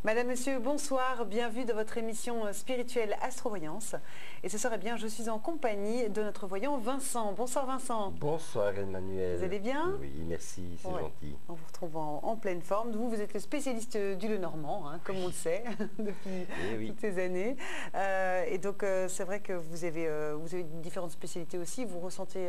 Madame, Monsieur, bonsoir, bienvenue dans votre émission spirituelle Astrovoyance. Et ce soir, eh bien, je suis en compagnie de notre voyant Vincent. Bonsoir Vincent. Bonsoir Emmanuel. Vous allez bien? Oui, merci, c'est gentil. On vous retrouve en pleine forme. Vous êtes le spécialiste du Lenormand, hein, comme on le sait, depuis toutes ces années. Et donc, c'est vrai que vous avez différentes spécialités aussi. Vous ressentez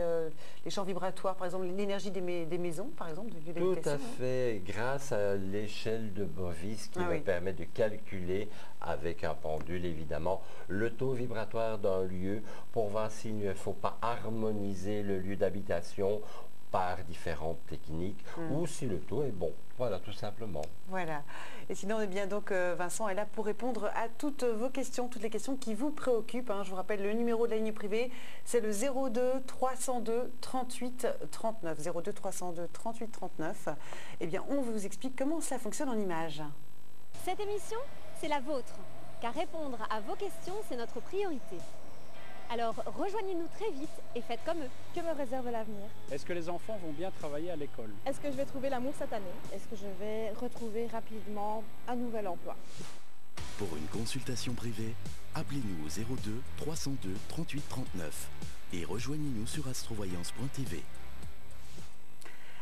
les champs vibratoires, par exemple, l'énergie des maisons, par exemple, de Tout à fait, grâce à l'échelle de Bovis qui me permet de calculer avec un pendule évidemment le taux vibratoire d'un lieu pour voir s'il ne faut pas harmoniser le lieu d'habitation par différentes techniques ou si le taux est bon. Voilà, tout simplement. Voilà. Et sinon, eh bien, donc, Vincent est là pour répondre à toutes vos questions, toutes les questions qui vous préoccupent. Hein. Je vous rappelle, le numéro de la ligne privée, c'est le 02 302 38 39. 02 302 38 39. Eh bien, on vous explique comment cela fonctionne en images. Cette émission, c'est la vôtre, car répondre à vos questions, c'est notre priorité. Alors, rejoignez-nous très vite et faites comme eux. Que me réserve l'avenir? Est-ce que les enfants vont bien travailler à l'école? Est-ce que je vais trouver l'amour cette année? Est-ce que je vais retrouver rapidement un nouvel emploi? Pour une consultation privée, appelez-nous au 02 302 38 39 et rejoignez-nous sur astrovoyance.tv.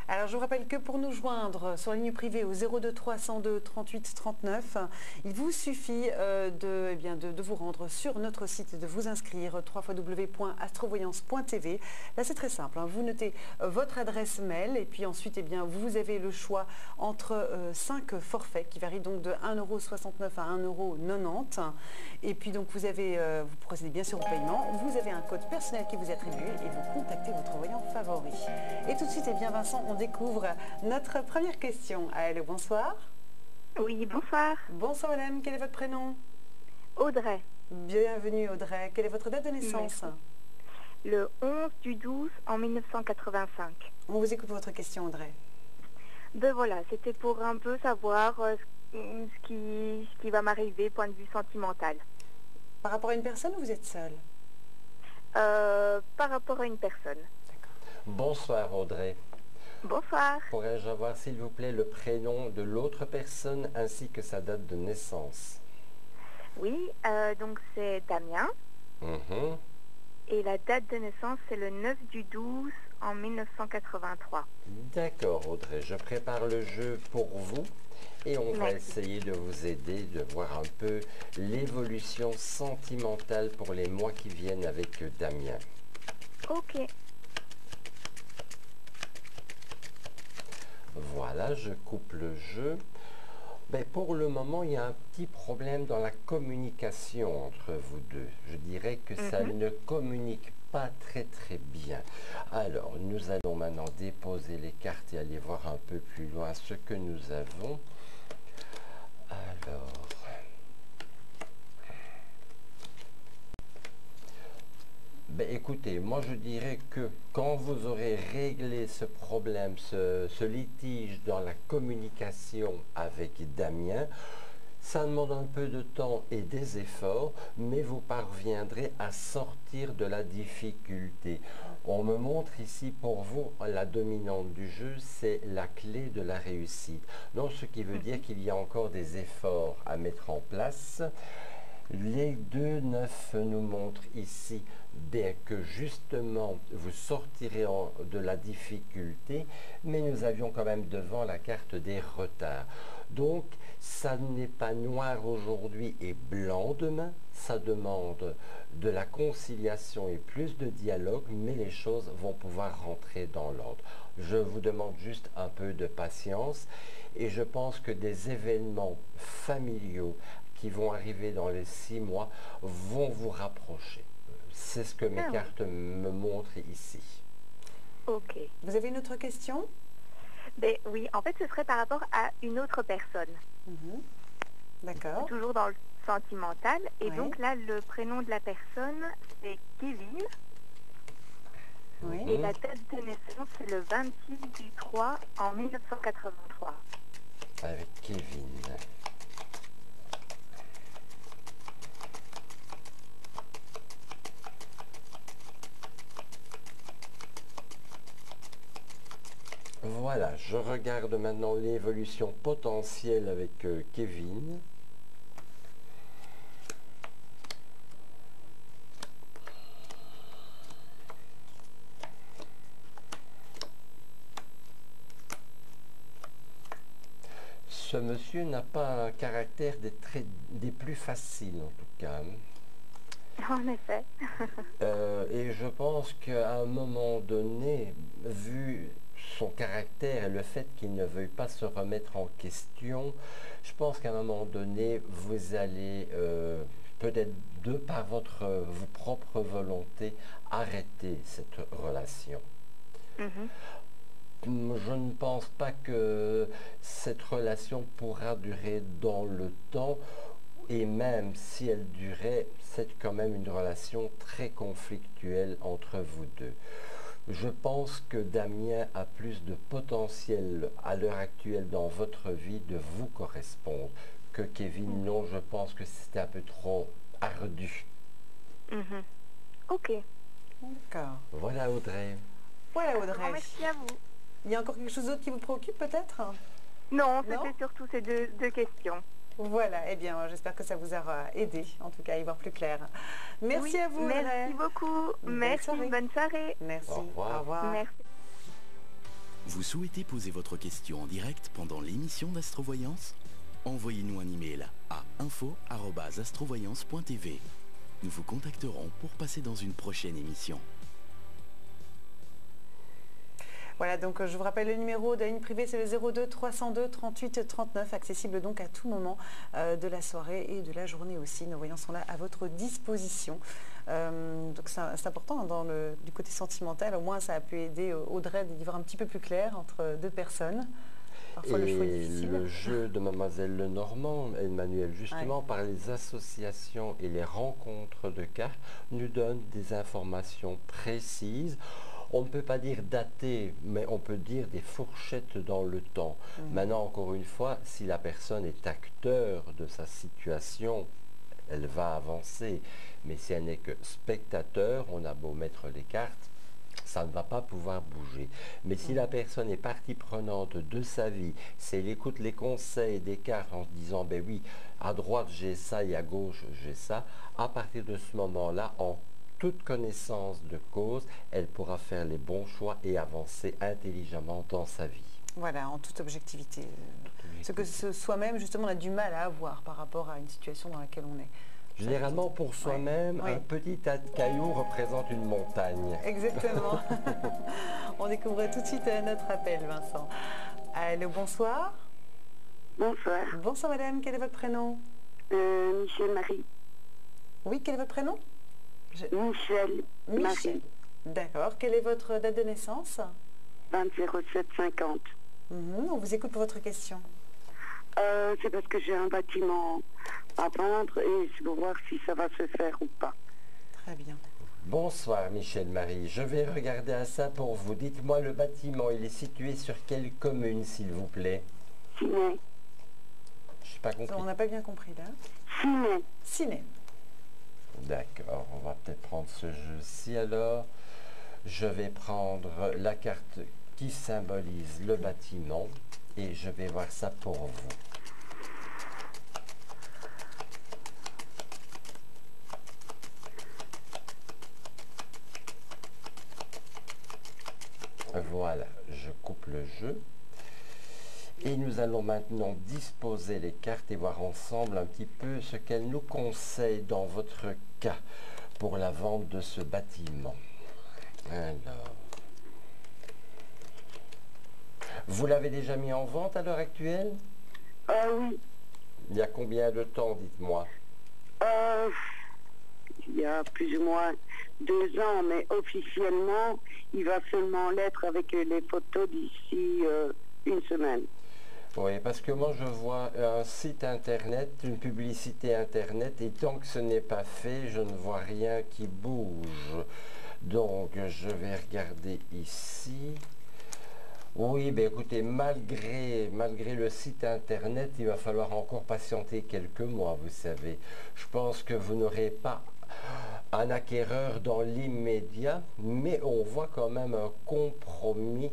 Alors je vous rappelle que pour nous joindre sur la ligne privée au 02 302 38 39, il vous suffit de vous rendre sur notre site, de vous inscrire www.astrovoyance.tv. Là c'est très simple, hein. Vous notez votre adresse mail et puis ensuite vous avez le choix entre 5 forfaits qui varient donc de 1,69 € à 1,90 €. Et puis donc vous procédez bien sûr au paiement, vous avez un code personnel qui vous est attribué et vous contactez votre voyant favori. Et tout de suite, Vincent, on découvre notre première question. Allô, bonsoir. Oui, bonsoir. Bonsoir madame, quel est votre prénom? Audrey. Bienvenue Audrey. Quelle est votre date de naissance? Le 11 du 12 en 1985. On vous écoute votre question Audrey. Ben voilà, c'était pour un peu savoir ce qui va m'arriver point de vue sentimental. Par rapport à une personne ou vous êtes seule? Par rapport à une personne. Bonsoir Audrey. Bonsoir. Pourrais-je avoir s'il vous plaît le prénom de l'autre personne ainsi que sa date de naissance? Oui, donc c'est Damien. Et la date de naissance c'est le 9 du 12 en 1983. D'accord Audrey, je prépare le jeu pour vous et on va essayer de vous aider, de voir un peu l'évolution sentimentale pour les mois qui viennent avec Damien. Ok. Voilà, je coupe le jeu. Ben, pour le moment, il y a un petit problème dans la communication entre vous deux. Je dirais que ça ne communique pas très bien. Alors, nous allons maintenant déposer les cartes et aller voir un peu plus loin ce que nous avons. Alors... Ben, écoutez, moi je dirais que quand vous aurez réglé ce problème, ce litige dans la communication avec Damien, ça demande un peu de temps et des efforts, mais vous parviendrez à sortir de la difficulté. On me montre ici pour vous, la dominante du jeu, c'est la clé de la réussite. Donc ce qui veut dire qu'il y a encore des efforts à mettre en place. Les 2 9 nous montrent ici bien que justement vous sortirez de la difficulté, mais nous avions quand même devant la carte des retards. Donc ça n'est pas noir aujourd'hui et blanc demain, ça demande de la conciliation et plus de dialogue, mais les choses vont pouvoir rentrer dans l'ordre. Je vous demande juste un peu de patience et je pense que des événements familiaux qui vont arriver dans les 6 mois vont vous rapprocher. C'est ce que mes cartes me montrent ici. Ok. Vous avez une autre question? Ben, oui, en fait, ce serait par rapport à une autre personne. D'accord. Toujours dans le sentimental. Et donc là, le prénom de la personne, c'est Kevin. Et la date de naissance, c'est le 26 du 3 en 1983. Avec Kevin. Voilà, je regarde maintenant l'évolution potentielle avec Kevin. Ce monsieur n'a pas un caractère des plus faciles, en tout cas. En effet. Et je pense qu'à un moment donné, vu son caractère et le fait qu'il ne veuille pas se remettre en question, je pense qu'à un moment donné, vous allez peut-être par votre propre volonté arrêter cette relation. Je ne pense pas que cette relation pourra durer dans le temps, et même si elle durait, c'est quand même une relation très conflictuelle entre vous deux. Je pense que Damien a plus de potentiel à l'heure actuelle dans votre vie de vous correspondre que Kevin. Non, je pense que c'était un peu trop ardu. Ok. D'accord. Voilà Audrey. Voilà Audrey. Merci à vous. Il y a encore quelque chose d'autre qui vous préoccupe peut-être? Non, c'était surtout ces deux questions. Voilà, eh bien j'espère que ça vous aura aidé, en tout cas à y voir plus clair. Merci à vous Audrey. Merci beaucoup. Merci, bonne soirée. Merci, au revoir. Merci. Vous souhaitez poser votre question en direct pendant l'émission d'Astrovoyance? Envoyez-nous un email à info@astrovoyance.tv. Nous vous contacterons pour passer dans une prochaine émission. Voilà, donc je vous rappelle le numéro de la ligne privée, c'est le 02 302 38 39, accessible donc à tout moment de la soirée et de la journée aussi. Nos voyants sont là à votre disposition. Donc c'est important du côté sentimental, au moins ça a pu aider Audrey d'y voir un petit peu plus clair entre deux personnes. Parfois, le choix est difficile. Le jeu de Mademoiselle Lenormand, Emmanuel, justement, par les associations et les rencontres de cartes, nous donne des informations précises. On ne peut pas dire datées, mais on peut dire des fourchettes dans le temps. Maintenant, encore une fois, si la personne est acteur de sa situation, elle va avancer. Mais si elle n'est que spectateur, on a beau mettre les cartes, ça ne va pas pouvoir bouger. Mais si la personne est partie prenante de sa vie, si elle écoute les conseils des cartes en se disant, ben oui, à droite j'ai ça et à gauche j'ai ça, à partir de ce moment-là, en toute connaissance de cause, elle pourra faire les bons choix et avancer intelligemment dans sa vie. Voilà, en toute objectivité. Ce que soi-même, justement, on a du mal à avoir par rapport à une situation dans laquelle on est. Généralement, pour soi-même, un petit tas de cailloux représente une montagne. Exactement. On découvre tout de suite notre appel, Vincent. Allô, bonsoir. Bonsoir. Bonsoir, madame. Quel est votre prénom? Michel Marie. Oui, quel est votre prénom? Michel Marie. D'accord. Quelle est votre date de naissance? 20-07-50. On vous écoute pour votre question. C'est parce que j'ai un bâtiment à vendre et c'est pour voir si ça va se faire ou pas. Très bien. Bonsoir Michel Marie, je vais regarder à ça pour vous. Dites-moi, le bâtiment, il est situé sur quelle commune, s'il vous plaît? Ciney. Je n'ai pas compris. On n'a pas bien compris là. Ciney. Ciney. D'accord, on va peut-être prendre ce jeu-ci alors. Je vais prendre la carte qui symbolise le bâtiment et je vais voir ça pour vous. Voilà, je coupe le jeu. Et nous allons maintenant disposer les cartes et voir ensemble un petit peu ce qu'elles nous conseillent dans votre cas pour la vente de ce bâtiment. Alors, vous l'avez déjà mis en vente à l'heure actuelle? Oui. Il y a combien de temps, dites-moi? Il y a plus ou moins 2 ans, mais officiellement, il va seulement l'être avec les photos d'ici une semaine. Oui, parce que moi je vois un site internet, une publicité internet, et tant que ce n'est pas fait, je ne vois rien qui bouge. Donc je vais regarder ici. Oui, ben écoutez, malgré le site internet, il va falloir encore patienter quelques mois, vous savez. Je pense que vous n'aurez pas un acquéreur dans l'immédiat, mais on voit quand même un compromis,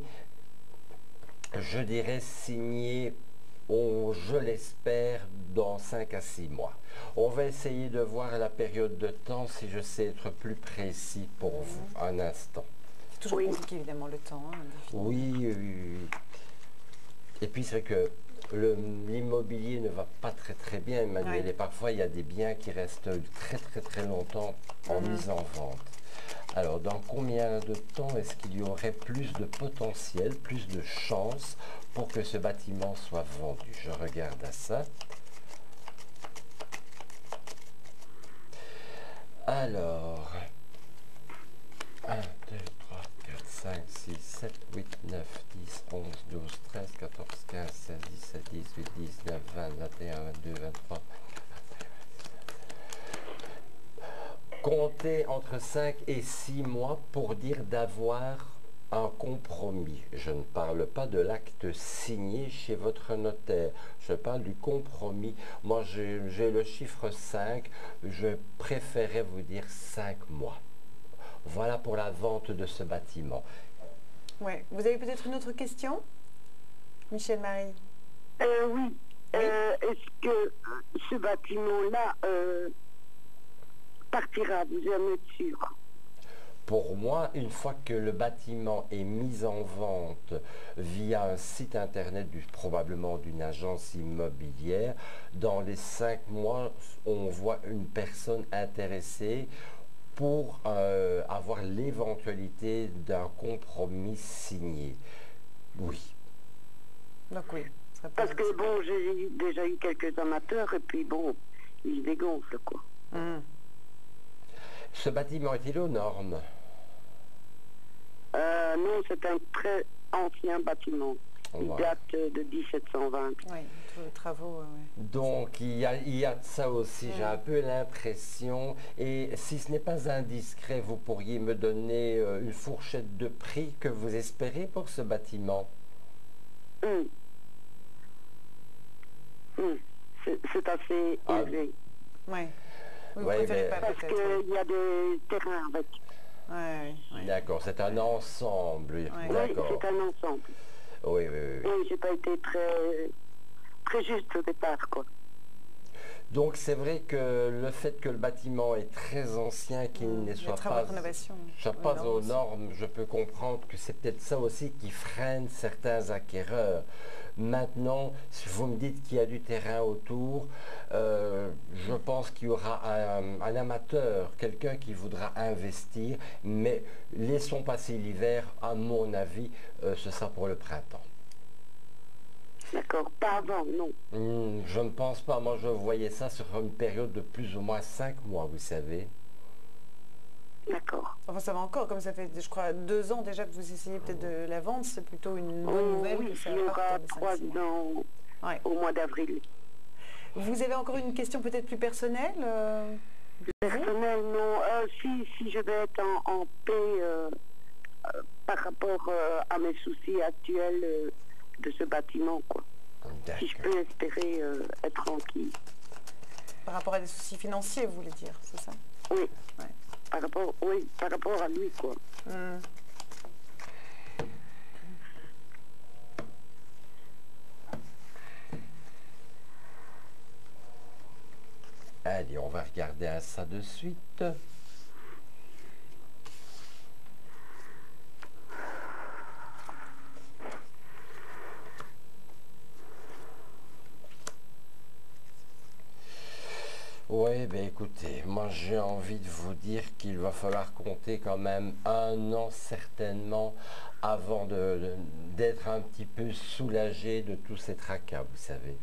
je dirais, signé, je l'espère, dans 5 à 6 mois. On va essayer de voir la période de temps, si je sais être plus précis pour vous. Un instant. C'est toujours compliqué, évidemment, le temps. Hein, oui. Et puis c'est vrai que l'immobilier ne va pas très très bien, Emmanuel, Ouais. et parfois il y a des biens qui restent très très très longtemps en mise en vente. Alors, dans combien de temps est-ce qu'il y aurait plus de potentiel, plus de chances pour que ce bâtiment soit vendu? Je regarde à ça. Alors, 1, 2, 3, 4, 5, 6, 7, 8, 9, 10, 11, 12, 13, 14, 15, 16, 17, 18, 19, 20, 21, 22, 23. Comptez entre 5 et 6 mois pour dire d'avoir un compromis. Je ne parle pas de l'acte signé chez votre notaire. Je parle du compromis. Moi, j'ai le chiffre 5. Je préférais vous dire 5 mois. Voilà pour la vente de ce bâtiment. Ouais. Vous avez peut-être une autre question, Michel-Marie? Oui. Est-ce que ce bâtiment-là partira, vous en êtes sûr? Pour moi, une fois que le bâtiment est mis en vente via un site internet, probablement d'une agence immobilière, dans les 5 mois, on voit une personne intéressée pour avoir l'éventualité d'un compromis signé. Oui. Donc oui. Ce serait Parce possible. que bon, j'ai déjà eu quelques amateurs et puis bon, ils se dégonflent quoi. Ce bâtiment est-il aux normes? Non, c'est un très ancien bâtiment. Il Ouais. date de 1720. Oui, tous les travaux. Ouais. Donc il y a de ça aussi, j'ai un peu l'impression. Et si ce n'est pas indiscret, vous pourriez me donner une fourchette de prix que vous espérez pour ce bâtiment? C'est assez Ah. élevé. Ouais. Oui, vous Ouais, préférez mais- pas Parce peut-être. qu'il y a des terrains avec. Ouais. D'accord, c'est un ensemble. Ouais. Oui, D'accord. c'est un ensemble. Oui, oui, oui. Oui, j'ai pas été très juste au départ, quoi. Donc c'est vrai que le fait que le bâtiment est très ancien, qu'il ne Les soit travaux pas, de rénovation. pas aux aussi. normes, je peux comprendre que c'est peut-être ça aussi qui freine certains acquéreurs. Maintenant, si vous me dites qu'il y a du terrain autour, je pense qu'il y aura un amateur, quelqu'un qui voudra investir, mais laissons passer l'hiver, à mon avis, ce sera pour le printemps. D'accord. Pas avant, non. Je ne pense pas. Moi, je voyais ça sur une période de plus ou moins 5 mois, vous savez. D'accord. Enfin, ça va encore, comme ça fait, je crois, 2 ans déjà que vous essayez peut-être de la vente, c'est plutôt une bonne nouvelle Oui, que ça il y aura parte de 3 5-6 mois. ans Ouais. au mois d'avril. Vous avez encore une question peut-être plus personnelle Personnel, non. Si je vais être en paix par rapport à mes soucis actuels de ce bâtiment, quoi. Si je D'accord. peux espérer être tranquille. par rapport à des soucis financiers, vous voulez dire, c'est ça? Oui. Ouais. Par rapport à lui, quoi. Allez, on va regarder ça de suite. Oui, ben écoutez, moi j'ai envie de vous dire qu'il va falloir compter quand même 1 an certainement avant d'être un petit peu soulagé de tous ces tracas, vous savez.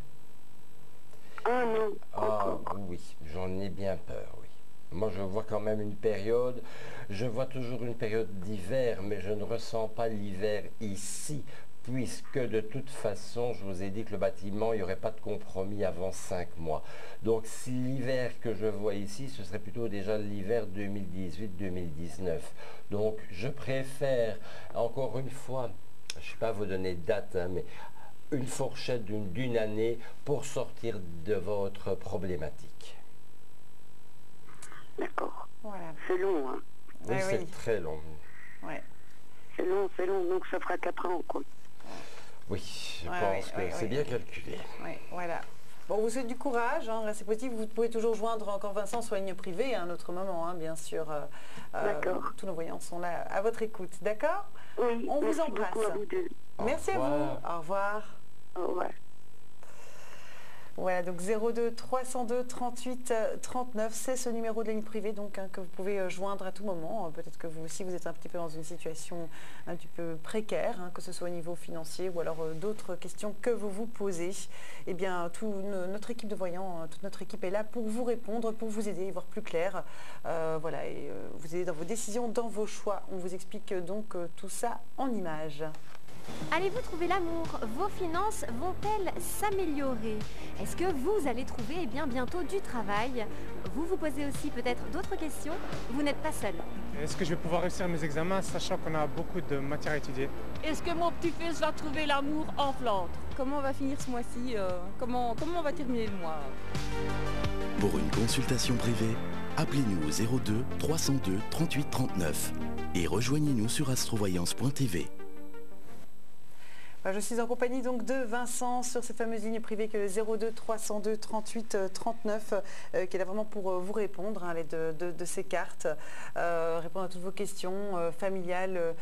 Ah non, Ah encore. oui, j'en ai bien peur, oui. Moi, je vois quand même une période, je vois toujours une période d'hiver, mais je ne ressens pas l'hiver ici, puisque de toute façon, je vous ai dit que le bâtiment, il n'y aurait pas de compromis avant 5 mois. Donc, si l'hiver que je vois ici, ce serait plutôt déjà l'hiver 2018-2019. Donc, je préfère, encore une fois, je ne sais pas vous donner de date, hein, mais une fourchette d'une année pour sortir de votre problématique. D'accord. Voilà. C'est long, hein. Oui, Ah c'est oui. très long. Ouais. C'est long. Donc ça fera 4 ans, quoi. Oui, je Ouais, pense oui, que oui, c'est oui. bien calculé. Ouais, voilà. Bon, vous souhaitez du courage, hein, restez positif. Vous pouvez toujours joindre encore Vincent Soigne Privé à un autre moment, hein, bien sûr. D'accord. Tous nos voyants sont là à votre écoute, d'accord? Oui, On vous merci embrasse. beaucoup à vous deux. Merci à revoir. vous. Au revoir. Ouais. Voilà, donc 02 302 38 39, c'est ce numéro de ligne privée donc, que vous pouvez joindre à tout moment. Peut-être que vous aussi, vous êtes un petit peu dans une situation un petit peu précaire, que ce soit au niveau financier ou alors d'autres questions que vous vous posez. Eh bien, notre équipe de voyants, toute notre équipe est là pour vous répondre, pour vous aider, y voir plus clair. Voilà, et vous aider dans vos décisions, dans vos choix. On vous explique donc tout ça en images. Allez-vous trouver l'amour? Vos finances vont-elles s'améliorer? Est-ce que vous allez trouver bientôt du travail? Vous vous posez aussi peut-être d'autres questions? Vous n'êtes pas seul. Est-ce que je vais pouvoir réussir mes examens sachant qu'on a beaucoup de matière à étudier? Est-ce que mon petit-fils va trouver l'amour en Flandre? Comment on va finir ce mois-ci? Comment on va terminer le mois? Pour une consultation privée, appelez-nous au 02 302 38 39 et rejoignez-nous sur astrovoyance.tv. Je suis en compagnie donc de Vincent sur cette fameuse ligne privée que le 02 302 38 39 qui est là vraiment pour vous répondre à l'aide de ces cartes, répondre à toutes vos questions familiales,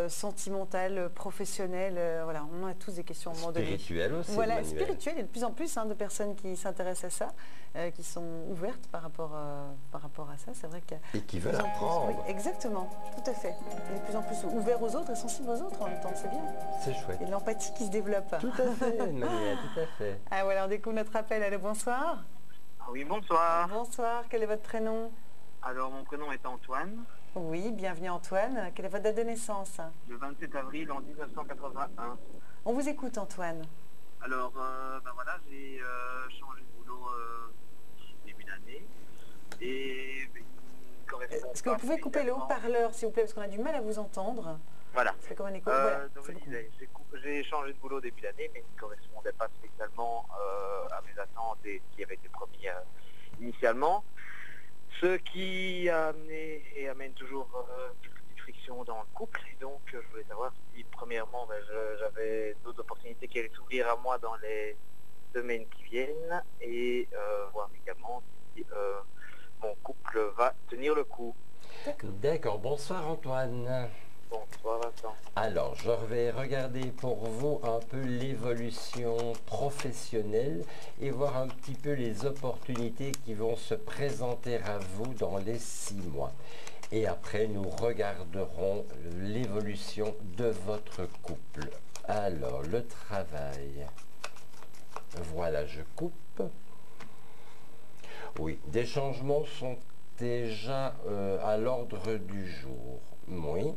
sentimentales, professionnelles. Voilà, on a tous des questions à un moment donné. Spirituelles aussi. Voilà, spirituelles. Il y a de plus en plus de personnes qui s'intéressent à ça, qui sont ouvertes par rapport à ça. C'est vrai qu'il y a et qui veulent apprendre. Oui, exactement, tout à fait. Il y a de plus en plus ouverts aux autres et sensibles aux autres en même temps. C'est bien. C'est chouette. Et l'empathie qui se développe. Tout à fait, Manuel, tout à fait. Ah voilà, on découvre notre appel. Allô, bonsoir. Oui, bonsoir. Bonsoir, quel est votre prénom? Alors, mon prénom est Antoine. Oui, bienvenue Antoine. Quelle est votre date de naissance? Le 27 avril en 1981. On vous écoute Antoine. Alors, voilà, j'ai changé de boulot début d'année. Et est-ce que vous pouvez couper le haut-parleur, s'il vous plaît, parce qu'on a du mal à vous entendre. Voilà. Ça fait comme un écho. Voilà, donc j'ai changé de boulot début d'année, mais qui ne correspondait pas spécialement à mes attentes et qui avait été promis initialement. Ce qui a amené et amène toujours quelques petites frictions dans le couple. Et donc, je voulais savoir si, premièrement, j'avais d'autres opportunités qui allaient s'ouvrir à moi dans les semaines qui viennent et voir également si mon couple va tenir le coup. D'accord. Bonsoir Antoine. Bonsoir Vincent. Alors, je vais regarder pour vous un peu l'évolution professionnelle et voir un petit peu les opportunités qui vont se présenter à vous dans les 6 mois. Et après, nous regarderons l'évolution de votre couple. Alors, le travail. Voilà, je coupe. Oui, des changements sont déjà à l'ordre du jour. Oui.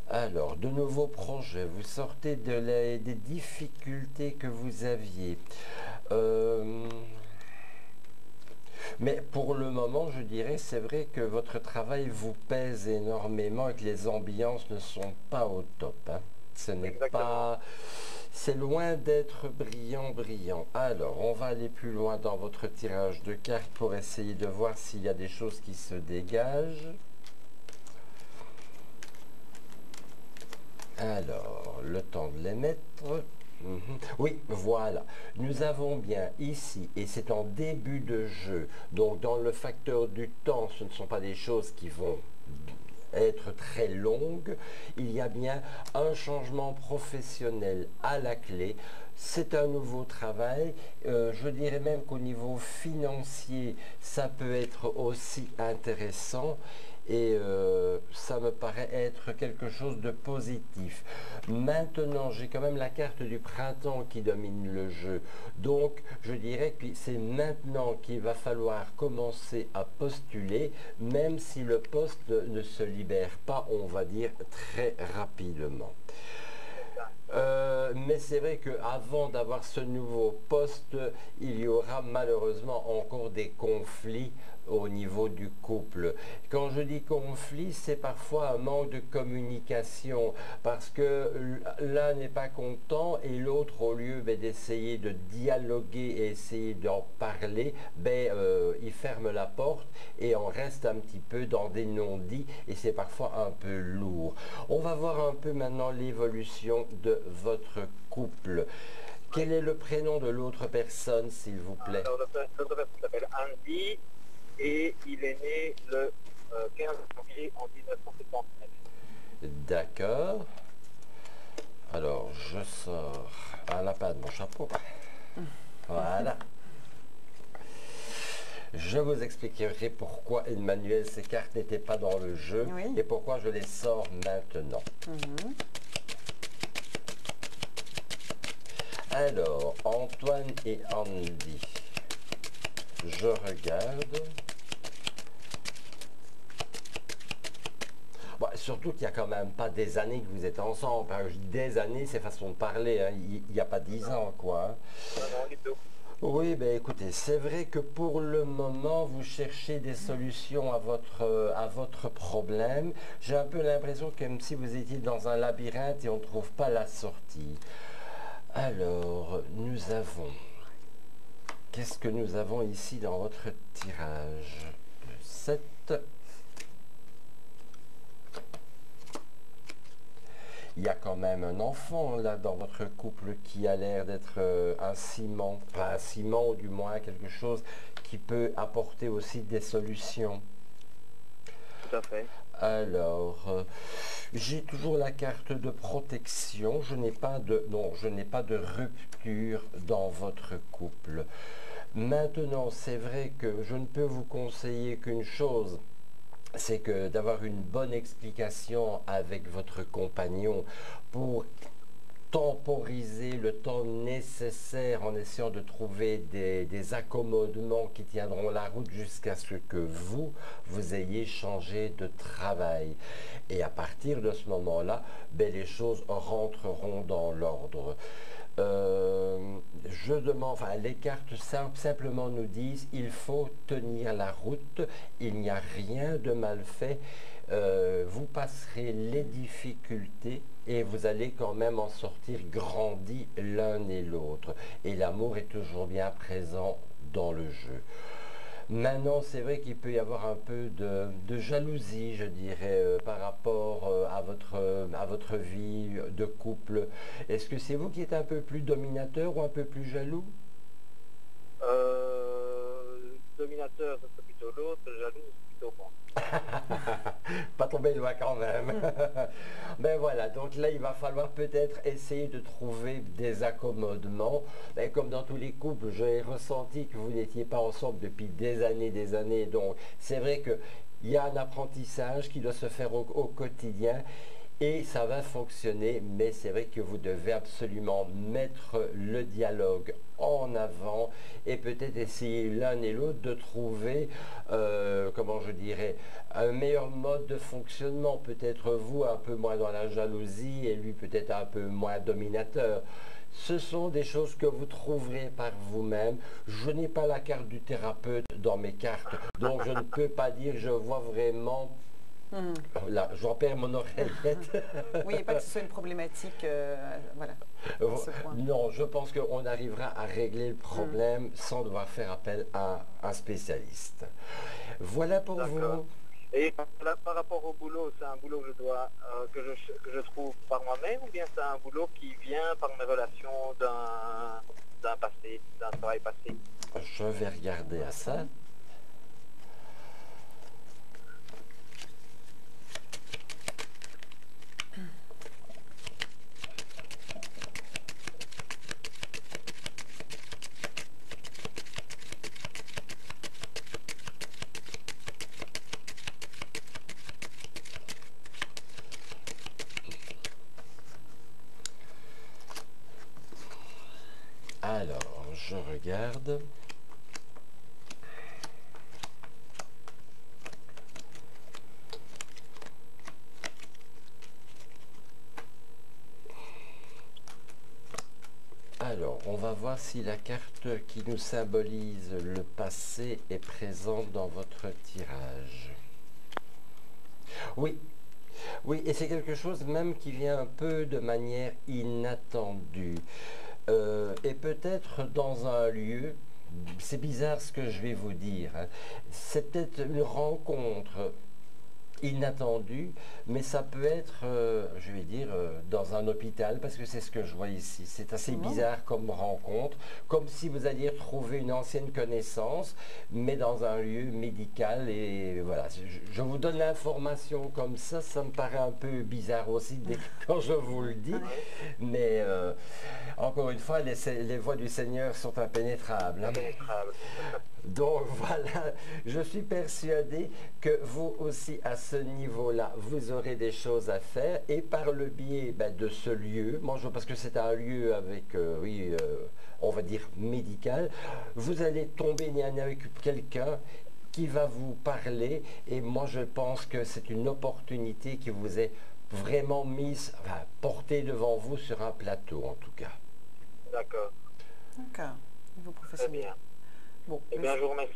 Alors, de nouveaux projets, vous sortez des difficultés que vous aviez. Mais pour le moment, je dirais, c'est vrai que votre travail vous pèse énormément et que les ambiances ne sont pas au top. Ce n'est pas... C'est loin d'être brillant. Alors, on va aller plus loin dans votre tirage de cartes pour essayer de voir s'il y a des choses qui se dégagent. Alors, le temps de les mettre. Oui, voilà. Nous avons bien ici, et c'est en début de jeu, donc dans le facteur du temps, ce ne sont pas des choses qui vont être très longues. Il y a bien un changement professionnel à la clé. C'est un nouveau travail. Je dirais même qu'au niveau financier, ça peut être aussi intéressant. Et ça me paraît être quelque chose de positif. Maintenant, j'ai quand même la carte du printemps qui domine le jeu. Donc, je dirais que c'est maintenant qu'il va falloir commencer à postuler, même si le poste ne se libère pas, on va dire, très rapidement. Mais c'est vrai qu'avant d'avoir ce nouveau poste, il y aura malheureusement encore des conflits au niveau du couple. Quand je dis conflit, c'est parfois un manque de communication parce que l'un n'est pas content et l'autre, au lieu d'essayer de dialoguer et essayer d'en parler, il ferme la porte et on reste un petit peu dans des non-dits et c'est parfois un peu lourd. On va voir un peu maintenant l'évolution de votre couple. Quel est le prénom de l'autre personne, s'il vous plaît? L'autre personne s'appelle Andy. Et il est né le 15 janvier en 1979. D'accord. Alors, je sors chapeau. Voilà. Je vous expliquerai pourquoi Emmanuel, ces cartes n'étaient pas dans le jeu et pourquoi je les sors maintenant. Alors, Antoine et Andy, je regarde. Bon, surtout qu'il n'y a quand même pas des années que vous êtes ensemble. Hein. Je dis des années, c'est façon de parler. Hein. Il n'y a pas 10 ans, quoi. Hein. Oui, ben écoutez, c'est vrai que pour le moment, vous cherchez des solutions à votre problème. J'ai un peu l'impression comme si vous étiez dans un labyrinthe et on ne trouve pas la sortie. Alors, nous avons... Qu'est-ce que nous avons ici dans votre tirage? Le 7. Il y a quand même un enfant là dans votre couple qui a l'air d'être un ciment, pas un ciment ou du moins quelque chose qui peut apporter aussi des solutions. Tout à fait. Alors, j'ai toujours la carte de protection. Je n'ai pas de rupture dans votre couple. Maintenant, c'est vrai que je ne peux vous conseiller qu'une chose. C'est que d'avoir une bonne explication avec votre compagnon pour temporiser le temps nécessaire en essayant de trouver des accommodements qui tiendront la route jusqu'à ce que vous ayez changé de travail. Et à partir de ce moment-là, ben, les choses rentreront dans l'ordre. Je demande, enfin les cartes simplement nous disent il faut tenir la route, il n'y a rien de mal fait, vous passerez les difficultés et vous allez quand même en sortir grandis l'un et l'autre. Et l'amour est toujours bien présent dans le jeu. Maintenant, c'est vrai qu'il peut y avoir un peu de jalousie, je dirais, par rapport à votre vie de couple. Est-ce que c'est vous qui êtes un peu plus dominateur ou un peu plus jaloux? Dominateur, c'est plutôt l'autre, jaloux, c'est plutôt moi. Pas tomber loin quand même. Ben voilà, donc là il va falloir peut-être essayer de trouver des accommodements. Ben, comme dans tous les couples, j'ai ressenti que vous n'étiez pas ensemble depuis des années, donc c'est vrai qu'il y a un apprentissage qui doit se faire au quotidien. Et ça va fonctionner, mais c'est vrai que vous devez absolument mettre le dialogue en avant et peut-être essayer l'un et l'autre de trouver, comment je dirais, un meilleur mode de fonctionnement. Peut-être vous un peu moins dans la jalousie et lui peut-être un peu moins dominateur. Ce sont des choses que vous trouverez par vous-même. Je n'ai pas la carte du thérapeute dans mes cartes, donc je ne peux pas dire, je vois vraiment... Là, j'en perds mon oreillette. Oui, pas que ce soit une problématique, voilà. Non, je pense qu'on arrivera à régler le problème sans devoir faire appel à un spécialiste. Voilà pour vous. Et là, par rapport au boulot, c'est un boulot que je trouve par moi-même ou bien c'est un boulot qui vient par mes relations d'un travail passé? Je vais regarder à ça. Alors, je regarde. Alors, on va voir si la carte qui nous symbolise le passé est présente dans votre tirage. Oui. Oui, et c'est quelque chose même qui vient un peu de manière inattendue. Et peut-être dans un lieu, c'est bizarre ce que je vais vous dire, hein, c'est peut-être une rencontre inattendu, mais ça peut être, je vais dire, dans un hôpital, parce que c'est ce que je vois ici. C'est assez bizarre comme rencontre, comme si vous alliez retrouver une ancienne connaissance, mais dans un lieu médical. Et voilà, je vous donne l'information comme ça me paraît un peu bizarre aussi quand je vous le dis, mais encore une fois, les voies du Seigneur sont impénétrables. Hein. Donc voilà, je suis persuadé que vous aussi, à ce niveau-là, vous aurez des choses à faire, et par le biais de ce lieu, parce que c'est un lieu avec, on va dire médical, vous allez tomber avec quelqu'un qui va vous parler, et moi je pense que c'est une opportunité qui vous est vraiment portée devant vous sur un plateau en tout cas. D'accord. D'accord. Niveau professionnel. Très bien. Bon, eh bien, je vous remercie.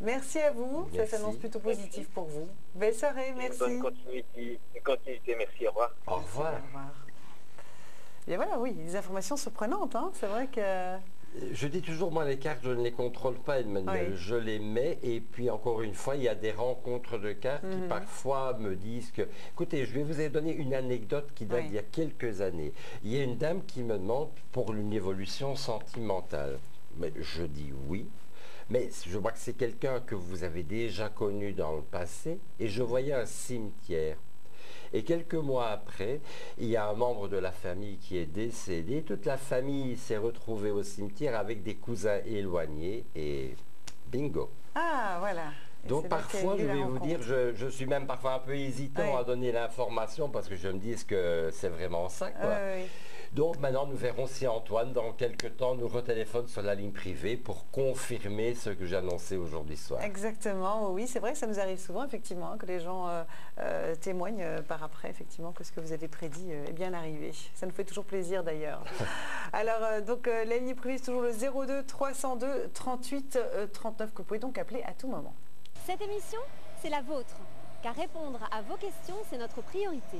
Merci à vous. Merci. Ça s'annonce plutôt positif pour vous. Belle soirée, merci. Bonne continuité, merci, au revoir. Au revoir. Au revoir. Et voilà, oui, des informations surprenantes. Hein. C'est vrai que... Je dis toujours, moi, les cartes, je ne les contrôle pas, Emmanuel. Oui. Je les mets, et puis encore une fois, il y a des rencontres de cartes qui parfois me disent que... Écoutez, je vais vous donner une anecdote qui date d'il y a quelques années. Il y a une dame qui me demande pour une évolution sentimentale. Mais je dis oui. Mais je vois que c'est quelqu'un que vous avez déjà connu dans le passé, et je voyais un cimetière. Et quelques mois après, il y a un membre de la famille qui est décédé. Toute la famille s'est retrouvée au cimetière avec des cousins éloignés, et bingo. Ah, voilà. Et donc parfois, je vais vous dire, je suis même parfois un peu hésitant à donner l'information, parce que je me dis, est-ce que c'est vraiment ça, quoi. Oui. Donc maintenant, nous verrons si Antoine, dans quelques temps, nous retéléphone sur la ligne privée pour confirmer ce que j'ai annoncé aujourd'hui soir. Exactement, oui, c'est vrai que ça nous arrive souvent, effectivement, hein, que les gens témoignent par après, effectivement, que ce que vous avez prédit est bien arrivé. Ça nous fait toujours plaisir, d'ailleurs. Alors, donc, la ligne privée, c'est toujours le 02 302 38 39, que vous pouvez donc appeler à tout moment. Cette émission, c'est la vôtre, car répondre à vos questions, c'est notre priorité.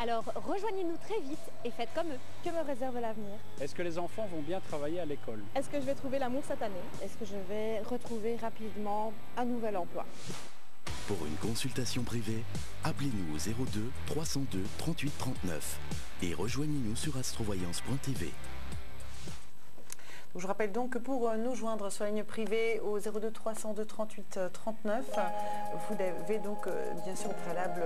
Alors rejoignez-nous très vite et faites comme eux. Que me réserve l'avenir? Est-ce que les enfants vont bien travailler à l'école? Est-ce que je vais trouver l'amour cette année? Est-ce que je vais retrouver rapidement un nouvel emploi? Pour une consultation privée, appelez-nous au 02 302 38 39 et rejoignez-nous sur astrovoyance.tv. Je rappelle donc que pour nous joindre sur la ligne privée au 02 302 38 39, vous devez donc bien sûr au préalable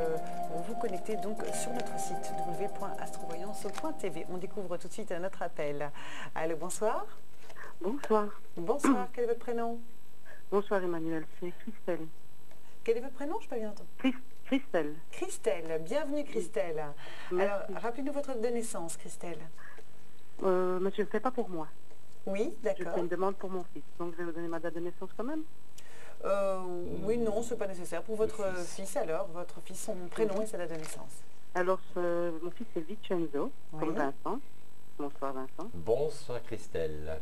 vous connecter donc sur notre site www.astrovoyance.tv. On découvre tout de suite notre appel. Allô, bonsoir. Bonsoir. Bonsoir, quel est votre prénom? Bonsoir Emmanuel, c'est Christelle. Quel est votre prénom? Je peux bien entendre. Christelle. Christelle, bienvenue Christelle. Merci. Alors, rappelez-nous votre date de naissance, Christelle. Mais je ne le fais pas pour moi. Oui, d'accord. Je fais une demande pour mon fils. Donc je vais vous donner ma date de naissance quand même. Oui, non, ce n'est pas nécessaire. Pour votre fils alors, votre fils, son prénom et sa date de naissance. Alors, mon fils c'est Vincenzo, comme Vincent. Bonsoir Vincent. Bonsoir Christelle.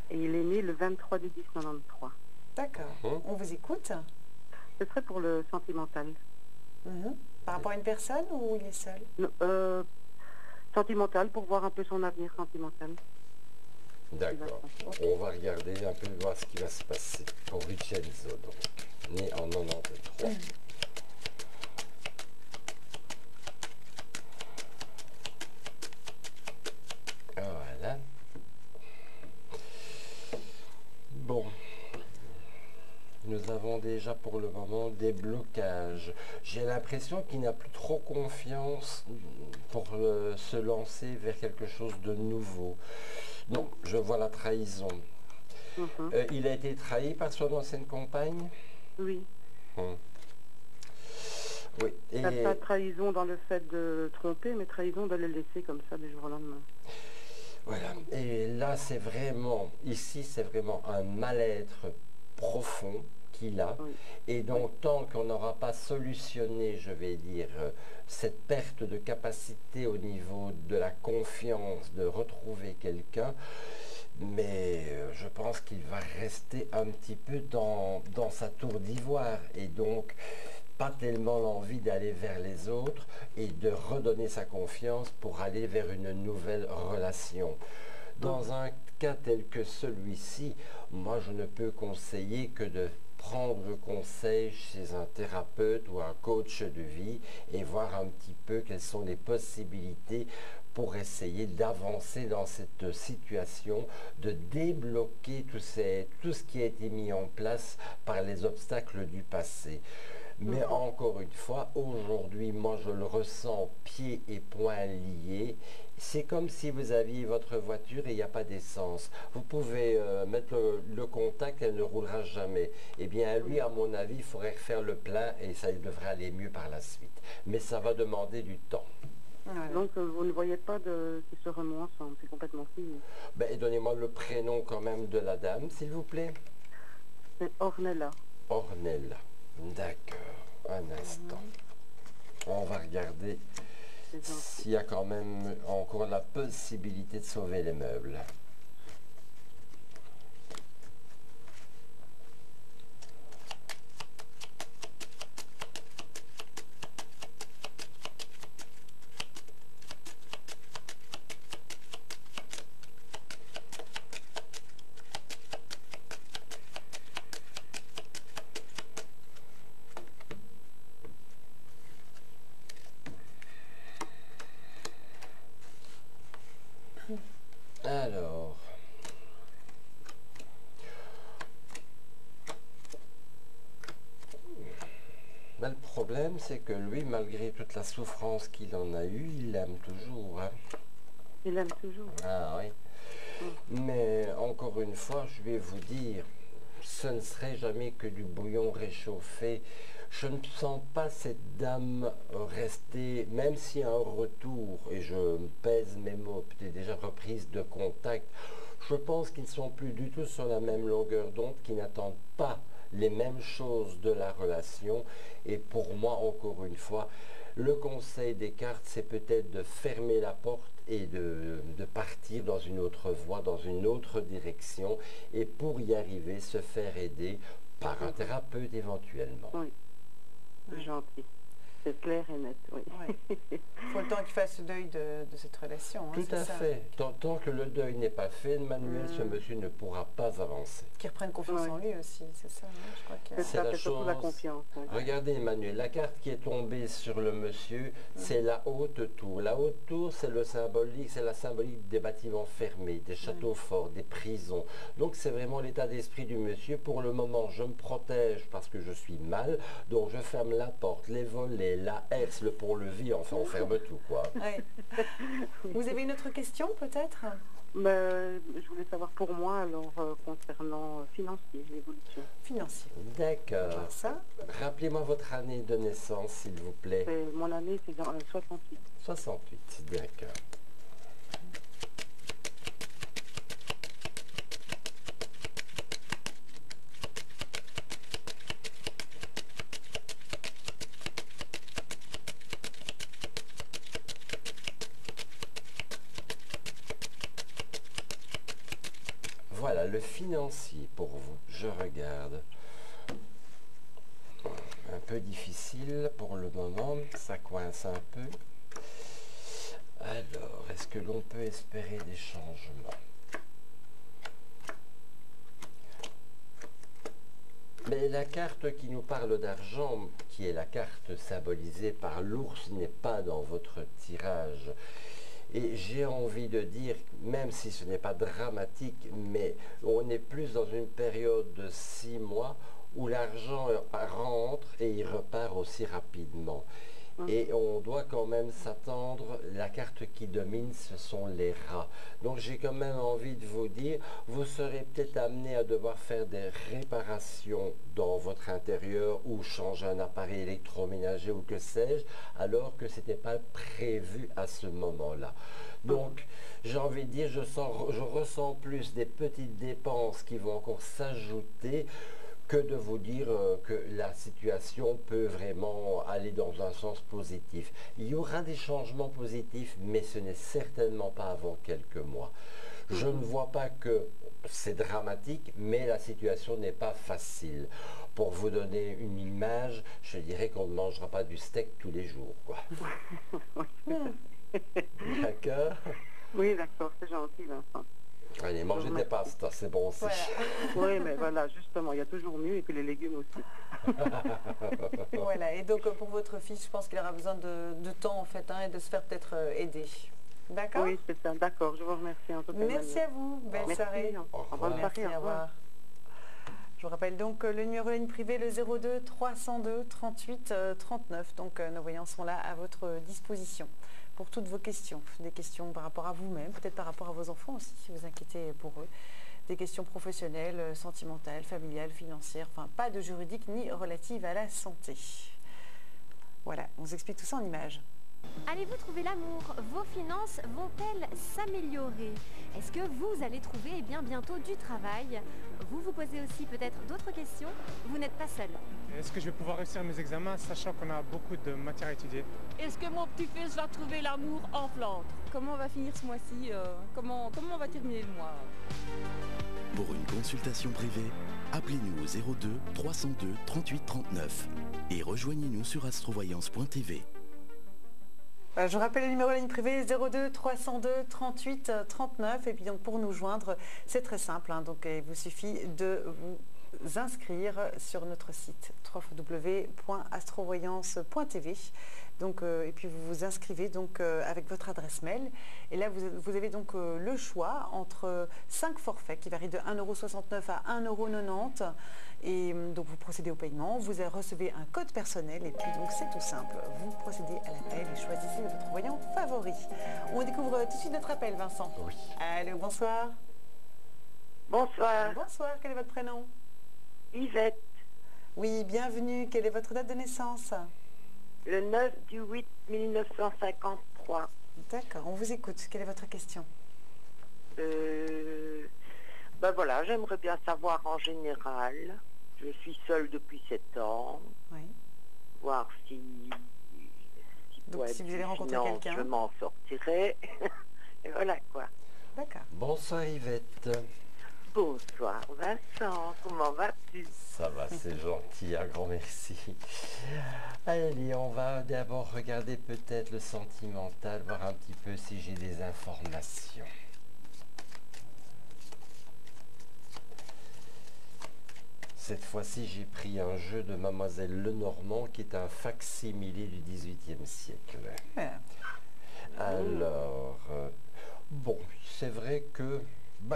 Et il est né le 23 du 10 93. D'accord. On vous écoute. Ce serait pour le sentimental. Par rapport à une personne ou il est seul? Non, sentimental, pour voir un peu son avenir sentimental. D'accord. On va regarder un peu, voir ce qui va se passer pour Vincenzo, donc, né en 93. Voilà. Bon. Nous avons déjà pour le moment des blocages. J'ai l'impression qu'il n'a plus trop confiance pour se lancer vers quelque chose de nouveau. Non, je vois la trahison. Il a été trahi par son ancienne compagne? Oui. Oui. Et... Pas trahison dans le fait de tromper, mais trahison de le laisser comme ça du jour au lendemain. Voilà. Et là, c'est vraiment, ici, c'est vraiment un mal-être profond qu'il a. Et donc, tant qu'on n'aura pas solutionné, je vais dire, cette perte de capacité au niveau de la confiance, de retrouver quelqu'un, mais je pense qu'il va rester un petit peu dans sa tour d'ivoire, et donc pas tellement l'envie d'aller vers les autres et de redonner sa confiance pour aller vers une nouvelle relation. Dans un cas tel que celui-ci, moi je ne peux conseiller que de prendre conseil chez un thérapeute ou un coach de vie et voir un petit peu quelles sont les possibilités pour essayer d'avancer dans cette situation, de débloquer tout ce qui a été mis en place par les obstacles du passé. Mais encore une fois, aujourd'hui, moi je le ressens pieds et poings liés. C'est comme si vous aviez votre voiture et il n'y a pas d'essence. Vous pouvez mettre le contact, elle ne roulera jamais. Eh bien, lui, à mon avis, il faudrait refaire le plein et ça devrait aller mieux par la suite. Mais ça va demander du temps. Donc, vous ne voyez pas qu'ils se remuent ensemble, c'est complètement fini. Ben, donnez-moi le prénom quand même de la dame, s'il vous plaît. C'est Ornella. Ornella. D'accord, un instant. On va regarder s'il y a quand même encore la possibilité de sauver les meubles. Alors, ben, le problème, c'est que lui, malgré toute la souffrance qu'il en a eue, il l'aime toujours. Hein. Il aime toujours. Ah oui. Mais encore une fois, je vais vous dire, ce ne serait jamais que du bouillon réchauffé. Je ne sens pas cette dame rester, même s'il y a un retour, et je pèse mes mots, peut-être déjà reprise de contact, je pense qu'ils ne sont plus du tout sur la même longueur d'onde, qu'ils n'attendent pas les mêmes choses de la relation. Et pour moi, encore une fois, le conseil des cartes, c'est peut-être de fermer la porte et de partir dans une autre voie, dans une autre direction, et pour y arriver, se faire aider par un thérapeute éventuellement. Oui. C'est gentil. C'est clair et net, oui. Il faut le temps qu'il fasse le deuil de cette relation. Hein, tout à fait. Tant que le deuil n'est pas fait, Manuel, ce monsieur ne pourra pas avancer. Qu'il reprenne confiance en lui aussi, c'est ça. Hein, je crois que c'est la chose. La confiance. Oui. Regardez, Emmanuel, la carte qui est tombée sur le monsieur, c'est la haute tour. La haute tour, c'est la symbolique des bâtiments fermés, des châteaux forts, des prisons. Donc c'est vraiment l'état d'esprit du monsieur. Pour le moment, je me protège parce que je suis mal, donc je ferme la porte, les volets, la herse, le pont-levis, enfin on ferme tout, quoi. Ouais. Vous avez une autre question, peut-être? Je voulais savoir pour moi, alors, concernant financier, l'évolution. Financier. D'accord. Ça. Rappelez-moi votre année de naissance, s'il vous plaît. Mon année, c'est dans 68. 68, d'accord. Voilà, le financier pour vous, je regarde. Un peu difficile pour le moment, ça coince un peu. Alors, est-ce que l'on peut espérer des changements? Mais la carte qui nous parle d'argent, qui est la carte symbolisée par l'ours, n'est pas dans votre tirage. Et j'ai envie de dire, même si ce n'est pas dramatique, mais on est plus dans une période de 6 mois où l'argent rentre et il repart aussi rapidement. Et on doit quand même s'attendre, la carte qui domine, ce sont les rats. Donc j'ai quand même envie de vous dire, vous serez peut-être amené à devoir faire des réparations dans votre intérieur ou changer un appareil électroménager ou que sais-je, alors que ce n'était pas prévu à ce moment-là. Donc j'ai envie de dire, je ressens plus des petites dépenses qui vont encore s'ajouter, que de vous dire que la situation peut vraiment aller dans un sens positif. Il y aura des changements positifs, mais ce n'est certainement pas avant quelques mois. Je ne vois pas que c'est dramatique, mais la situation n'est pas facile. Pour vous donner une image, je dirais qu'on ne mangera pas du steak tous les jours, quoi. D'accord? Oui, d'accord, c'est gentil, Vincent. Allez, mangez des pastas, c'est bon aussi. Voilà. Oui, mais voilà, justement, il y a toujours mieux, et puis les légumes aussi. Voilà, et donc pour votre fils, je pense qu'il aura besoin de temps en fait, hein, et de se faire peut-être aider. D'accord? Oui, c'est ça, d'accord, je vous remercie en tout cas. Merci à vous, belle soirée. Au revoir. Merci, au revoir. Je vous rappelle donc le numéro de ligne privée, le 02 302 38 39. Donc nos voyants sont là à votre disposition pour toutes vos questions. Des questions par rapport à vous-même, peut-être par rapport à vos enfants aussi, si vous inquiétez pour eux. Des questions professionnelles, sentimentales, familiales, financières, enfin pas de juridique ni relatives à la santé. Voilà, on vous explique tout ça en images. Allez-vous trouver l'amour? Vos finances vont-elles s'améliorer? Est-ce que vous allez trouver bientôt du travail? Vous vous posez aussi peut-être d'autres questions? Vous n'êtes pas seul. Est-ce que je vais pouvoir réussir mes examens, sachant qu'on a beaucoup de matière à étudier? Est-ce que mon petit-fils va trouver l'amour en Flandre? Comment on va finir ce mois-ci? Comment on va terminer le mois? Pour une consultation privée, appelez-nous au 02 302 38 39 et rejoignez-nous sur astrovoyance.tv. Je rappelle le numéro de ligne privée 02 302 38 39 et puis donc pour nous joindre c'est très simple, hein, donc il vous suffit de vous inscrire sur notre site www.astrovoyance.tv. Donc, et puis vous vous inscrivez donc avec votre adresse mail et là vous avez donc le choix entre 5 forfaits qui varient de 1,69 € à 1,90 € et donc vous procédez au paiement, vous recevez un code personnel et puis donc c'est tout simple, vous procédez à l'appel et choisissez votre voyant favori. On découvre tout de suite notre appel, Vincent. Oui. Allô, bonsoir. Bonsoir. Bonsoir, quel est votre prénom? Yvette. Oui, bienvenue, quelle est votre date de naissance? Le 9 du 8 1953. D'accord, on vous écoute. Quelle est votre question? Ben voilà, j'aimerais bien savoir en général. Je suis seule depuis 7 ans. Oui. Voir si donc si vous allez rencontrer quelqu'un, je m'en sortirai. Et voilà quoi. D'accord. Bonsoir Yvette. Bonsoir Vincent, comment vas-tu? Ça va, c'est gentil, un grand merci. Allez, on va d'abord regarder peut-être le sentimental, voir un petit peu si j'ai des informations. Cette fois-ci, j'ai pris un jeu de Mademoiselle Lenormand qui est un fac-similé du XVIIIe siècle. Ouais. Alors, bon, c'est vrai que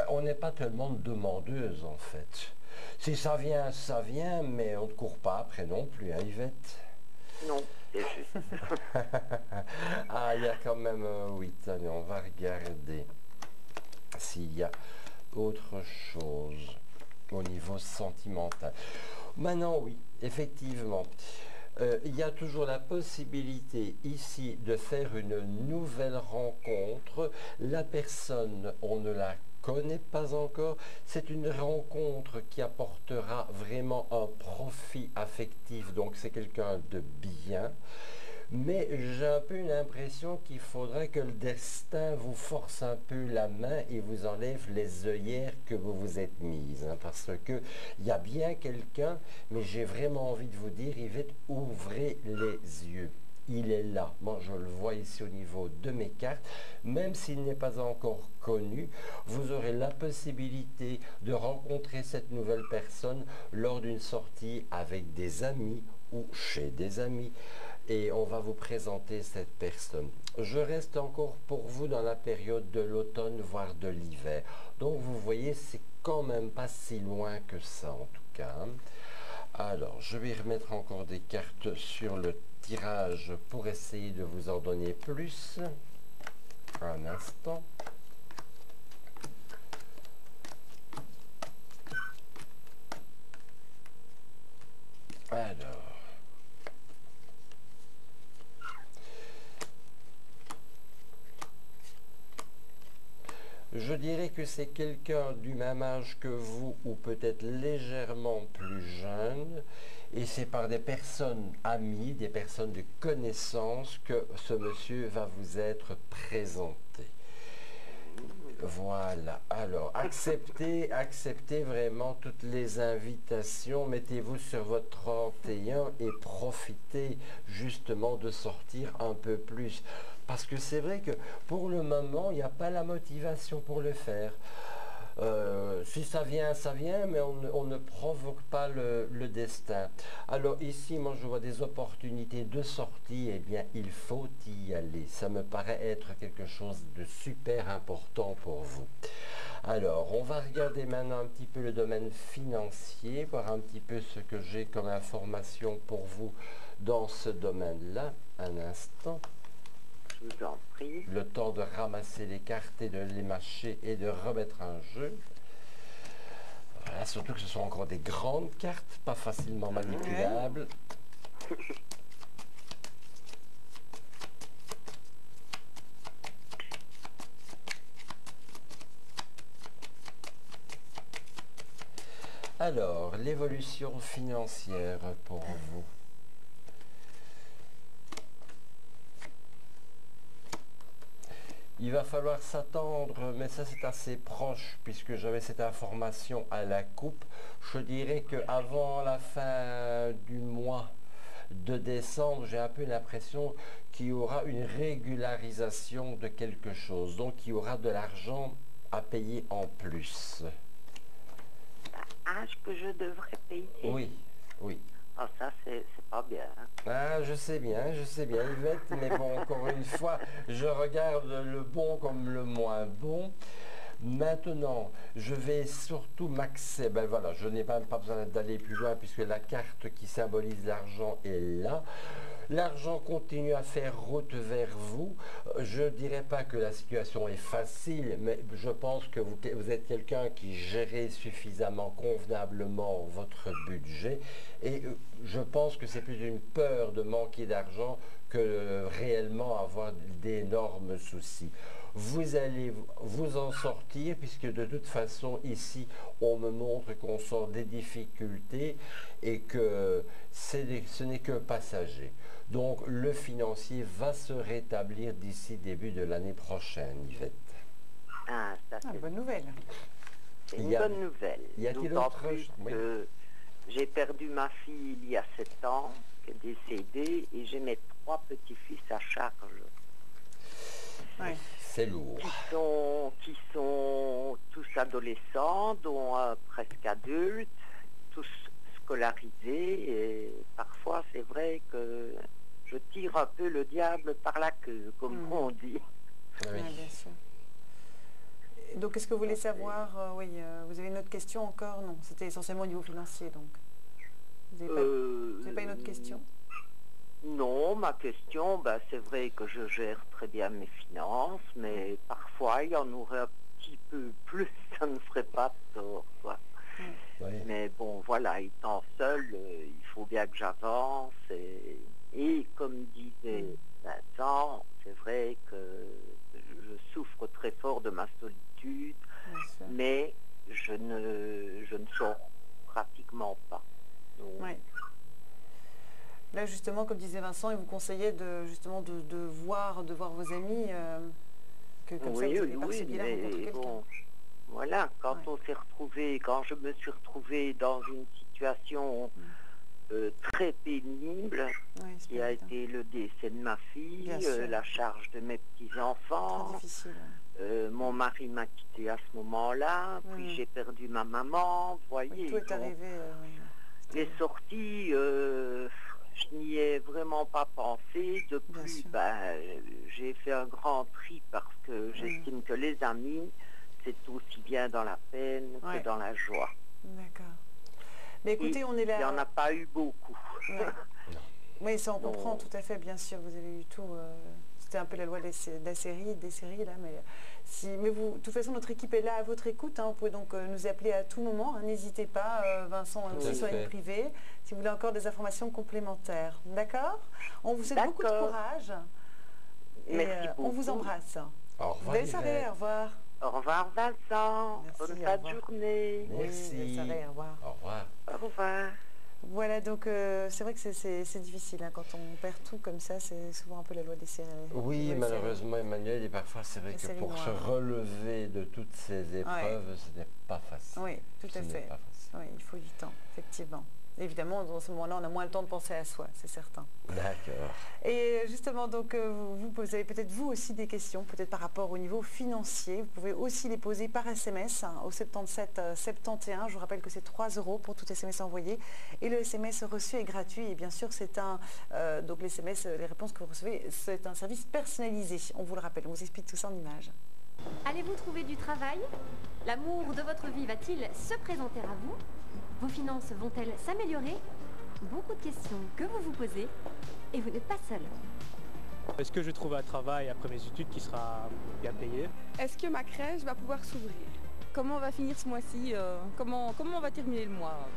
on n'est pas tellement demandeuses en fait. Si ça vient, mais on ne court pas après non plus, hein, Yvette? Non, c'est juste. Ah, il y a quand même 8. Allez, on va regarder s'il y a autre chose au niveau sentimental. Maintenant, oui, effectivement. Il y a toujours la possibilité ici de faire une nouvelle rencontre. La personne, on ne la connaît pas encore. C'est une rencontre qui apportera vraiment un profit affectif. Donc c'est quelqu'un de bien. Mais j'ai un peu l'impression qu'il faudrait que le destin vous force un peu la main et vous enlève les œillères que vous vous êtes mises. Hein, parce que il y a bien quelqu'un, mais j'ai vraiment envie de vous dire, Yvette, ouvrez les yeux. Il est là. Moi, je le vois ici au niveau de mes cartes. Même s'il n'est pas encore connu, vous aurez la possibilité de rencontrer cette nouvelle personne lors d'une sortie avec des amis ou chez des amis. Et on va vous présenter cette personne. Je reste encore pour vous dans la période de l'automne, voire de l'hiver. Donc vous voyez, c'est quand même pas si loin que ça en tout cas. Alors, je vais remettre encore des cartes sur le tirage pour essayer de vous en donner plus. Un instant. Alors. Je dirais que c'est quelqu'un du même âge que vous ou peut-être légèrement plus jeune et c'est par des personnes amies, des personnes de connaissance que ce monsieur va vous être présenté. Voilà, alors acceptez vraiment toutes les invitations, mettez-vous sur votre 31 et profitez justement de sortir un peu plus. Parce que c'est vrai que pour le moment, il n'y a pas la motivation pour le faire. Si ça vient, ça vient, mais on ne provoque pas le destin. Alors ici, moi je vois des opportunités de sortie, eh bien il faut y aller. Ça me paraît être quelque chose de super important pour vous. Alors, on va regarder maintenant un petit peu le domaine financier, voir un petit peu ce que j'ai comme information pour vous dans ce domaine-là. Un instant. Je vous en prie. Le temps de ramasser les cartes et de les mâcher et de remettre un jeu. Voilà, surtout que ce sont encore des grandes cartes, pas facilement manipulables. Alors, l'évolution financière pour vous. Il va falloir s'attendre, mais ça c'est assez proche puisque j'avais cette information à la coupe. Je dirais qu'avant la fin du mois de décembre, j'ai un peu l'impression qu'il y aura une régularisation de quelque chose. Donc il y aura de l'argent à payer en plus. Âge que je devrais payer. Oui, oui. Ah, ça, c'est pas bien. Hein. Ah, je sais bien, Yvette, mais bon, encore une fois, je regarde le bon comme le moins bon. Maintenant, je vais surtout m'axer, ben voilà, je n'ai même pas besoin d'aller plus loin puisque la carte qui symbolise l'argent est là. L'argent continue à faire route vers vous. Je ne dirais pas que la situation est facile, mais je pense que vous êtes quelqu'un qui gère suffisamment convenablement votre budget. Et je pense que c'est plus une peur de manquer d'argent que réellement avoir d'énormes soucis. Vous allez vous en sortir puisque de toute façon ici on me montre qu'on sort des difficultés et que ce n'est que passager. Donc le financier va se rétablir d'ici début de l'année prochaine, Yvette. Ah, ça c'est bonne nouvelle. C'est une bonne nouvelle. Y a-t-il autre chose? Que j'ai perdu ma fille il y a 7 ans, qui est décédée, et j'ai mes 3 petits-fils à charge. Ouais. C'est lourd. Qui sont tous adolescents, dont presque adultes, tous scolarisés, et parfois c'est vrai que je tire un peu le diable par la queue, comme on dit. Oui. Bien sûr. Donc, est-ce que vous voulez savoir, vous avez une autre question encore? Non, c'était essentiellement au niveau financier, donc. Vous n'avez pas une autre question? Non, ma question, c'est vrai que je gère très bien mes finances, mais parfois il y en aurait un petit peu plus, ça ne ferait pas tort, quoi. Oui. Mais bon, voilà, étant seul, il faut bien que j'avance, et comme disait Vincent, c'est vrai que je souffre très fort de ma solitude, mais je ne sors pratiquement pas. Donc, ouais. Là, justement, comme disait Vincent, il vous conseillait de voir vos amis, que comme ça, vous n'avez pas subi la rencontre de quelqu'un. Bon, voilà, quand je me suis retrouvée dans une situation très pénible, qui a été le décès de ma fille, la charge de mes petits-enfants. Mon mari m'a quitté à ce moment-là, puis j'ai perdu ma maman, vous voyez. Tout est arrivé. Les sorties, je n'y ai vraiment pas pensé. Depuis, j'ai fait un grand tri parce que j'estime que les amis, c'est aussi bien dans la peine que dans la joie. D'accord. Mais écoutez, on est là. Il n'y en a pas eu beaucoup. Oui, ça on comprend tout à fait, bien sûr. Vous avez eu tout. C'était un peu la loi des séries là, mais vous, de toute façon, notre équipe est là à votre écoute. Hein, vous pouvez donc nous appeler à tout moment. Hein, n'hésitez pas, Vincent, aussi sur une privée, si vous voulez encore des informations complémentaires. D'accord? On vous souhaite beaucoup de courage. Et on vous embrasse. Au revoir. Belle soirée, au revoir. Au revoir, Vincent. Merci, bonne fin de journée. Merci. Belle soirée, au revoir. Au revoir. Au revoir. Voilà, donc c'est vrai que c'est difficile, hein, quand on perd tout comme ça, c'est souvent un peu la loi des séries. Oui, malheureusement, Emmanuel, et parfois c'est vrai que pour se relever de toutes ces épreuves, ce n'est pas facile. Oui, tout à fait. Oui, il faut du temps, effectivement. Évidemment, dans ce moment-là, on a moins le temps de penser à soi, c'est certain. D'accord. Et justement, donc, vous avez peut-être vous aussi des questions, peut-être par rapport au niveau financier. Vous pouvez aussi les poser par SMS au 77 71. Je vous rappelle que c'est 3 € pour tout SMS envoyé. Et le SMS reçu est gratuit. Et bien sûr, c'est donc les SMS, les réponses que vous recevez, c'est un service personnalisé. On vous le rappelle, on vous explique tout ça en images. Allez-vous trouver du travail? L'amour de votre vie va-t-il se présenter à vous? Vos finances vont-elles s'améliorer? Beaucoup de questions que vous vous posez et vous n'êtes pas seul. Est-ce que je vais trouver un travail après mes études qui sera bien payé? Est-ce que ma crèche va pouvoir s'ouvrir? Comment on va finir ce mois-ci? Comment on va terminer le mois?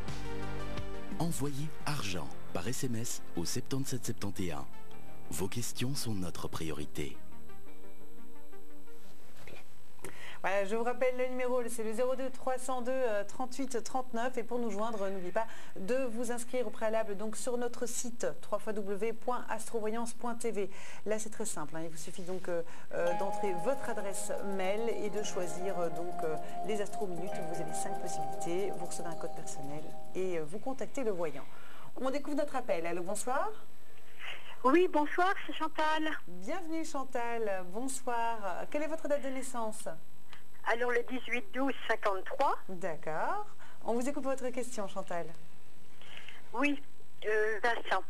Envoyez argent par SMS au 7771. Vos questions sont notre priorité. Voilà, je vous rappelle le numéro, c'est le 02 302 38 39 et pour nous joindre, n'oubliez pas de vous inscrire au préalable donc sur notre site www.astrovoyance.tv. Là c'est très simple, il vous suffit donc d'entrer votre adresse mail et de choisir les astro-minutes. Vous avez 5 possibilités, vous recevez un code personnel et vous contactez le voyant. On découvre notre appel. Allô, bonsoir. Oui, bonsoir, c'est Chantal. Bienvenue Chantal, bonsoir. Quelle est votre date de naissance? Alors le 18-12-53. D'accord. On vous écoute votre question, Chantal. Oui, Vincent.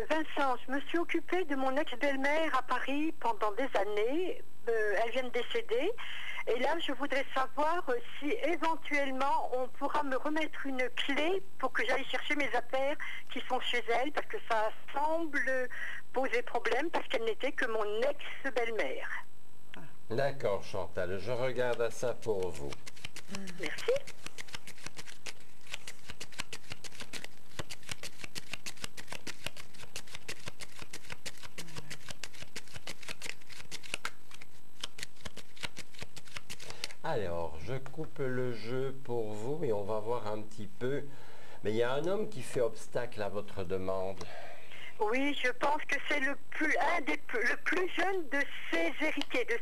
Vincent, je me suis occupée de mon ex-belle-mère à Paris pendant des années. Elle vient de décéder. Et là, je voudrais savoir si éventuellement on pourra me remettre une clé pour que j'aille chercher mes affaires qui sont chez elle, parce que ça semble poser problème, parce qu'elle n'était que mon ex-belle-mère. D'accord, Chantal, je regarde à ça pour vous. Merci. Alors, je coupe le jeu pour vous et on va voir un petit peu. Mais il y a un homme qui fait obstacle à votre demande. Oui, je pense que c'est le plus jeune de ses héritiers, de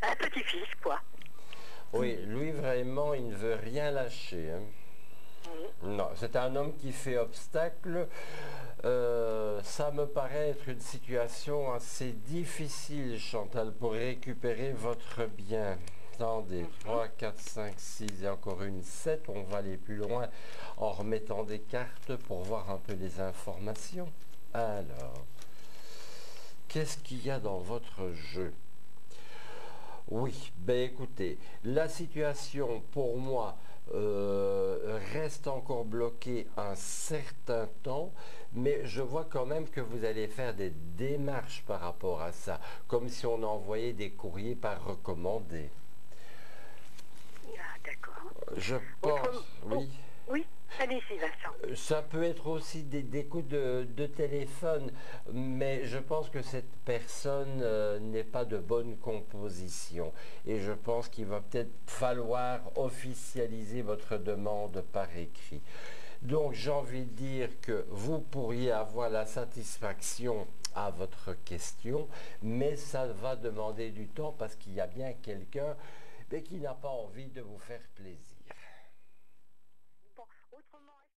un petit-fils, quoi. Oui, lui vraiment, il ne veut rien lâcher. Non, c'est un homme qui fait obstacle. Ça me paraît être une situation assez difficile, Chantal, pour récupérer votre bien. Attendez, 3, 4, 5, 6 et encore une 7. On va aller plus loin en remettant des cartes pour voir un peu les informations. Alors, qu'est-ce qu'il y a dans votre jeu? Oui, ben écoutez, la situation pour moi reste encore bloquée un certain temps, mais je vois quand même que vous allez faire des démarches par rapport à ça, comme si on envoyait des courriers par recommandé. D'accord. Je pense, oui. Oui, allez-y, Vincent. Ça peut être aussi des coups de téléphone, mais je pense que cette personne n'est pas de bonne composition. Et je pense qu'il va peut-être falloir officialiser votre demande par écrit. Donc j'ai envie de dire que vous pourriez avoir la satisfaction à votre question, mais ça va demander du temps parce qu'il y a bien quelqu'un qui n'a pas envie de vous faire plaisir.